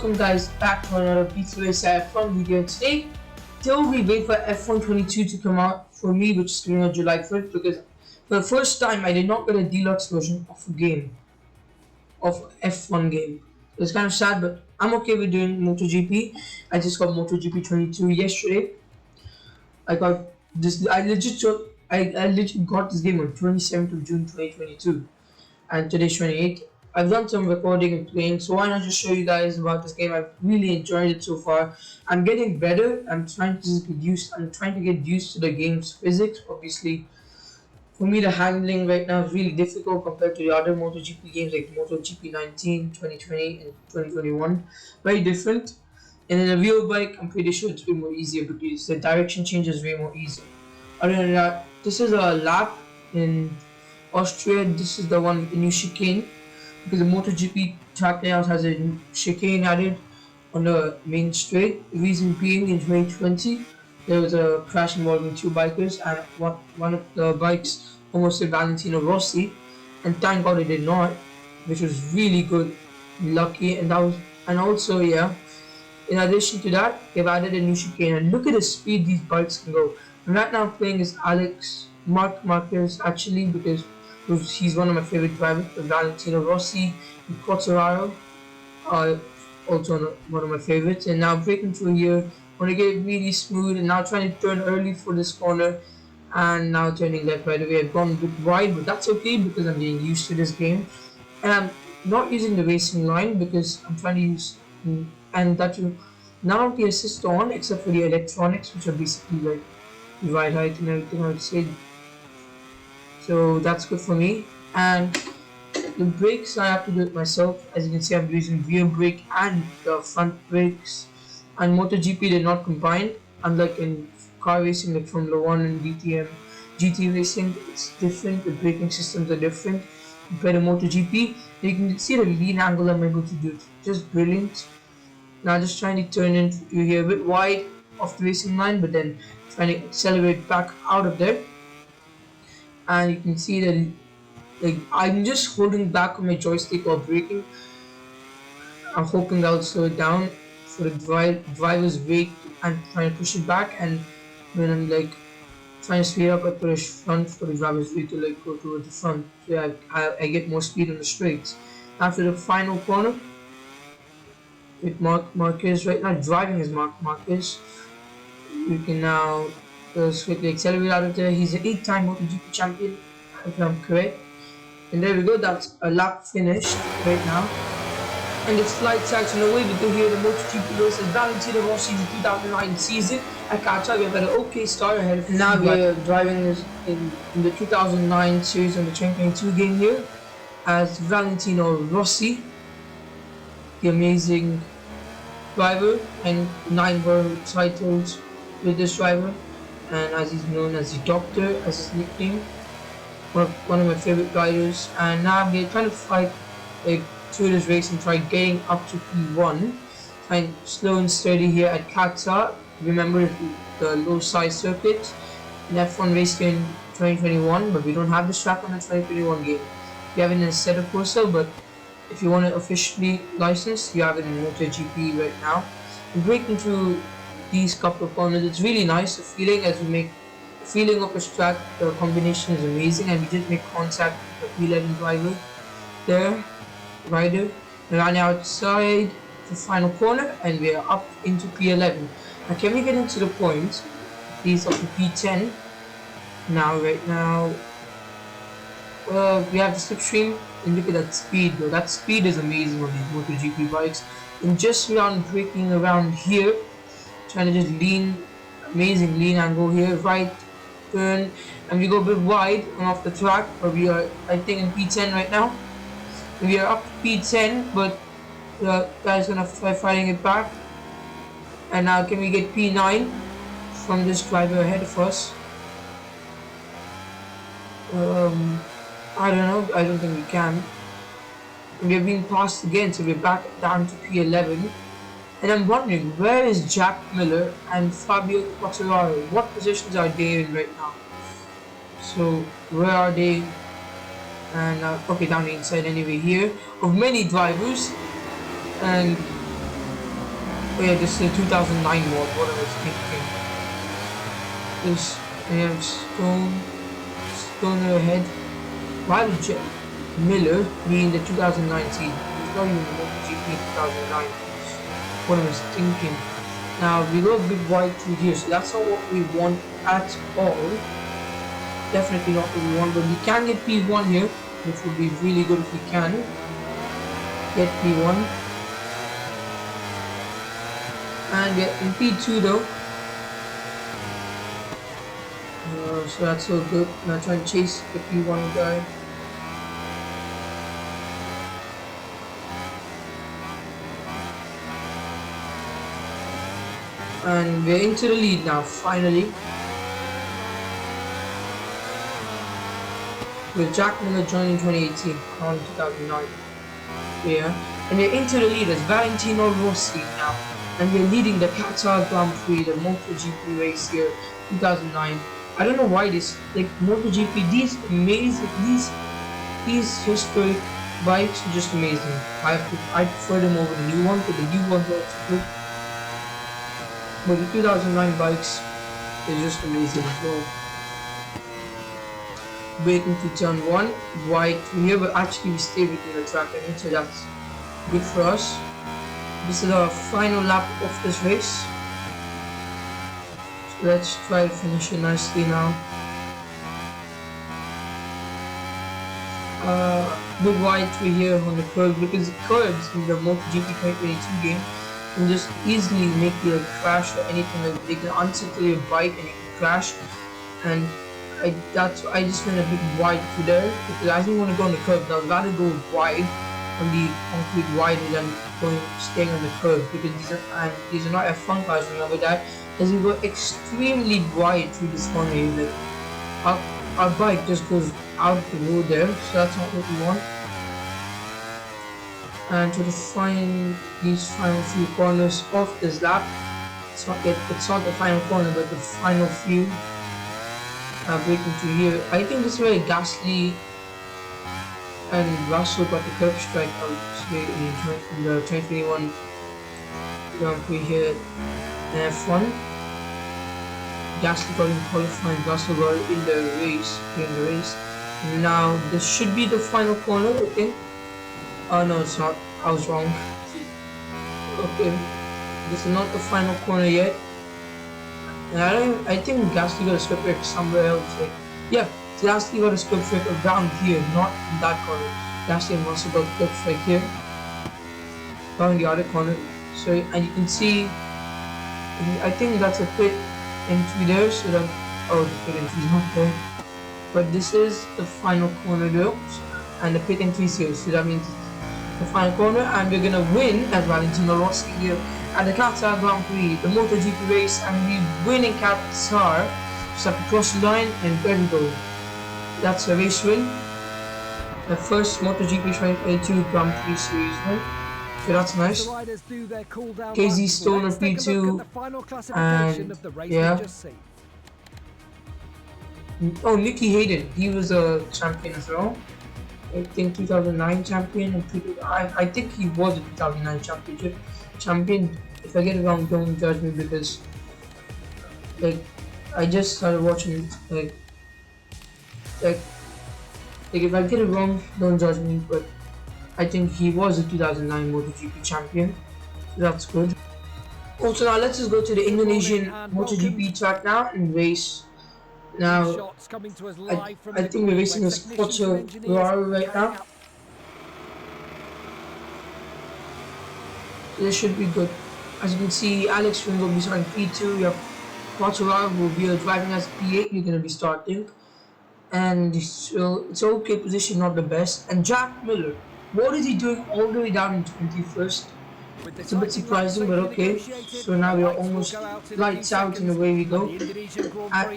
welcome guys back to another Pizza Race F1 video. Today, till we wait for F1 22 to come out for me, which is coming out July 1st, because for the first time I did not get a deluxe version of a game, of F1 game. It's kind of sad, but I'm okay with doing MotoGP. I just got MotoGP 22 yesterday. I got this. I legit got this game on 27th of June 2022, and today's 28th. I've done some recording and playing, so why not just show you guys about this game? I've really enjoyed it so far. I'm getting better. I'm trying to get used to the game's physics. Obviously, for me, the handling right now is really difficult compared to the other MotoGP games like MotoGP 19, 2020, and 2021. Very different. And in a real bike, I'm pretty sure it's way more easier because the direction change is way more easy. Other than that, this is a lap in Austria. This is the one with the new chicane, because the MotoGP track layout has a chicane added on the main straight. The reason being, in 2020 there was a crash involving two bikers, and one of the bikes almost hit Valentino Rossi, and thank God it did not, which was really good, lucky. And also, yeah, in addition to that, they've added a new chicane, and look at the speed these bikes can go. And right now I'm playing as Marc Marquez, actually, because he's one of my favorite drivers. Valentino Rossi and Quartararo are also one of my favorites. And now breaking through here, want to get it really smooth, and now trying to turn early for this corner, and now turning left right away. I've gone a bit wide, but that's okay because I'm getting used to this game. And I'm not using the racing line because I'm trying to use, and that will now the assist on, except for the electronics, which are basically like the ride height and everything, I would say. So that's good for me. And the brakes, I have to do it myself. As you can see, I'm using rear brake and the front brakes. And MotoGP did not combine, unlike in car racing like Formula 1 and GT racing. It's different. The braking systems are different compared to MotoGP. You can see the lean angle I'm able to do. It's just brilliant. Now just trying to turn into here a bit wide off the racing line, but then trying to accelerate back out of there. And you can see that like I'm just holding back on my joystick while braking. I'm hoping that'll slow it down for the driver's weight and trying to push it back. And when I'm like trying to speed up, I push front for the driver's weight to like go towards the front, so yeah, I get more speed on the straights. After the final corner with Marc Marquez right now, driving is Marc Marquez. You can now quickly accelerate out of there. He's an 8-time MotoGP champion, if I'm correct. And there we go, that's a lap finished right now. And it's flight section away. We do hear the MotoGP versus Valentino Rossi in the 2009 season at Qatar. We've had an okay start ahead. And now we're driving this in the 2009 series on the 2022 game here as Valentino Rossi, the amazing driver, and 9 world titles with this driver. And as he's known as the Doctor, as his nickname, one of my favorite riders. And now I'm trying to fight like through this race and try getting up to P1, trying slow and steady here at Qatar. Remember the low size circuit in F1 race here in 2021, but we don't have this track on the 2021 game. We have it in a set of Corsa, but if you want it officially licensed, you have it in MotoGP right now. And breaking through these couple of corners, it's really nice. The feeling as we make feeling of this track, the combination is amazing, and we did make contact with the P11 driver there, rider, running outside the final corner, and we are up into P11. Now can we get into the point, please, up to P10 now? Right now we have the slipstream, and look at that speed though. That speed is amazing on these MotoGP bikes. And just around braking around here, trying to just lean, amazing lean angle here, right turn, and we go a bit wide and off the track, but we are, I think, in P10 right now. We are up to P10, but the guy's gonna try fighting it back. And now can we get P9 from this driver ahead of us? I don't know, I don't think we can. We're being passed again, so we're back down to P11. And I'm wondering, where is Jack Miller and Fabio Quartararo? What positions are they in right now? So where are they? And okay, down the inside anyway here of many drivers. And Oh yeah, this is a 2009 mod. What I was thinking. This Stoner ahead. Why would Miller be in the 2019? He's not even the MotoGP 2009. What I was thinking. Now we go a bit wide through here, so that's not what we want at all. Definitely not what we want, but we can get P1 here, which would be really good if we can get P1. And we're in P2 though. So that's so good. Now try and chase the P1 guy. And we're into the lead now, finally. With Jack Miller joining 2018 on 2009. Yeah. And we're into the lead as Valentino Rossi now. And we're leading the Qatar Grand Prix, the MotoGP race here, 2009. I don't know why this, like MotoGP, these amazing, these historic bikes are just amazing. I prefer them over the new ones, but the new ones are also good. But the 2009 bikes is just amazing as well. Braking to turn 1, wide through here, but actually we stay within the track limit, so that's good for us. This is our final lap of this race. So let's try to finish it nicely now. Bit wide through here on the curb, because the curbs in the MotoGP 2022 game can just easily make you like crash or anything. Like they can unsettle your bike and you can crash. And I just went a bit wide through there because I didn't want to go on the curb. Now I'd rather go wide on the concrete wider than staying on the curb, because these are not F1 cars, remember that. As we go extremely wide through this corner here, like our bike just goes out the road there, so that's not what we want. And to define these final few corners of this lap, it's not the final corner, but the final few. Breaking through here. I think this is where Gasly and Russell got the curb strike out in the 2021 Grand Prix here in F1. Gasly got in qualifying, Russell got in the race. Now this should be the final corner, okay? Oh no, it's not. I was wrong. Okay, this is not the final corner yet. And I think Gasly got a script break somewhere else. Like, yeah, Gasly got a script break around here, not in that corner. Gasly and Russell got a script break here, around the other corner. So, and you can see, I think that's a pit entry there. So that, oh, the pit entry is not there. But this is the final corner though, and the pit entry is here. So that means the final corner, and we're gonna win as Valentino Rossi here at the Qatar Grand Prix, the MotoGP race, and we win in Qatar. Just have to cross the line and there we go. That's a race win. The first MotoGP 2022 Grand Prix series win. So that's nice. KZ Stoner P2, and yeah. Oh, Nicky Hayden, he was a champion as well. I think 2009 champion, and I think he was a 2009 champion. If I get it wrong, don't judge me, because like I just started watching like if I get it wrong, don't judge me. But I think he was a 2009 MotoGP champion, so that's good. Also, now let's just go to the Indonesian MotoGP track now and race. Now, I think we're racing a Quartararo right now. So this should be good. As you can see, Alex Rins will be starting P2. We have Quartararo will be driving as P8. You're going to be starting. And so it's okay position, not the best. And Jack Miller, what is he doing all the way down in 21st? It's a bit surprising, but okay. So now we are almost lights out and away we go. At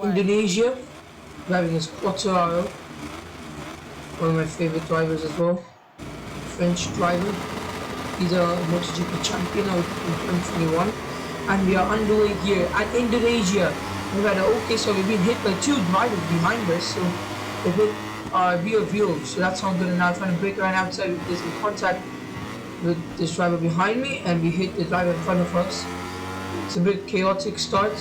Indonesia, driving as Quartararo, one of my favorite drivers as well. French driver. He's a MotoGP champion out in 2021. And we are underway here at Indonesia. We've had an okay, so we've been hit by two drivers behind us. So they've hit our rear view. So that's not good enough. Trying to break around outside with this in contact with this driver behind me, and we hit the driver in front of us. It's a bit chaotic start.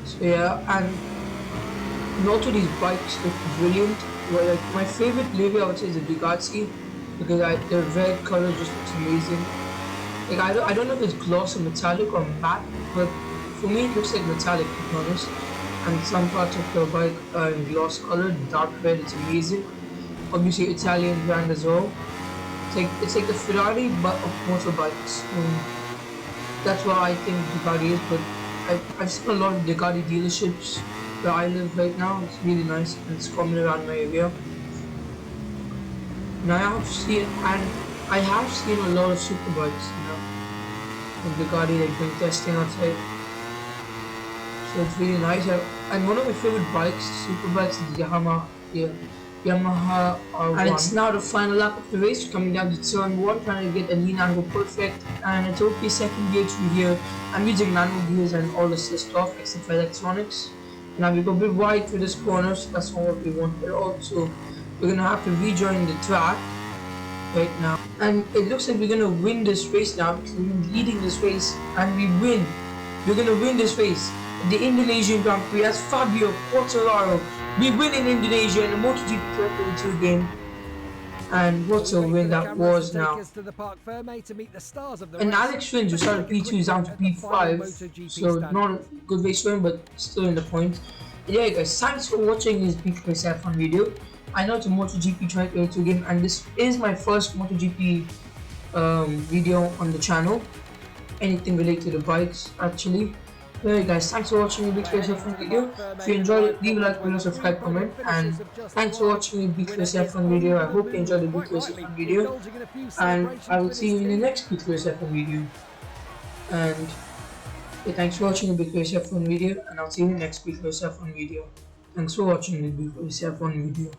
So yeah, and also these bikes look brilliant. Well, like my favorite maybe I would say is the Bugatti, because the red color just looks amazing. Like I don't know if it's gloss or metallic or matte, but for me it looks like metallic, to be honest. And some parts of the bike are in gloss color, dark red. It's amazing. Obviously Italian brand as well. It's like the Ferrari but of motorbikes. That's what I think Ducati is. But I've seen a lot of Ducati dealerships where I live right now. It's really nice and it's common around my area. And I have seen a lot of superbikes, with Ducati like doing testing outside. So it's really nice. And one of my favorite bikes, superbikes, is Yamaha R1. And it's now the final lap of the race, coming down to turn 1, trying to get a lean angle perfect. And it's okay, second gear through here. I'm using manual gears and all assist off except for electronics. Now we go a bit wide for this corner, so that's not what we want. But also, we're gonna have to rejoin the track right now. And it looks like we're gonna win this race now, because we've been leading this race and we win. We're gonna win this race. The Indonesian Grand Prix as Fabio Quartararo. We win in Indonesia in the MotoGP 2022 game. And what a win that was now. And Alex wins, who started P2, is down to P5. So not a good race win, but still in the point. Yeah guys, thanks for watching this Big Race F1 video. I know it's a MotoGP 2022 game, and this is my first MotoGP video on the channel. Anything related to bikes, actually. Alright guys, thanks for watching the Big Race F1 video. If you enjoyed it, leave a like, below, subscribe, comment, and thanks for watching the Big Race F1 video. I hope you enjoyed the Big Race F1 video, and I will see you in the next Big Race F1 video. And yeah, thanks for watching the Big Race F1 video, and I'll see you in the next Big Race F1 video. Thanks for watching the Big Race F1 video.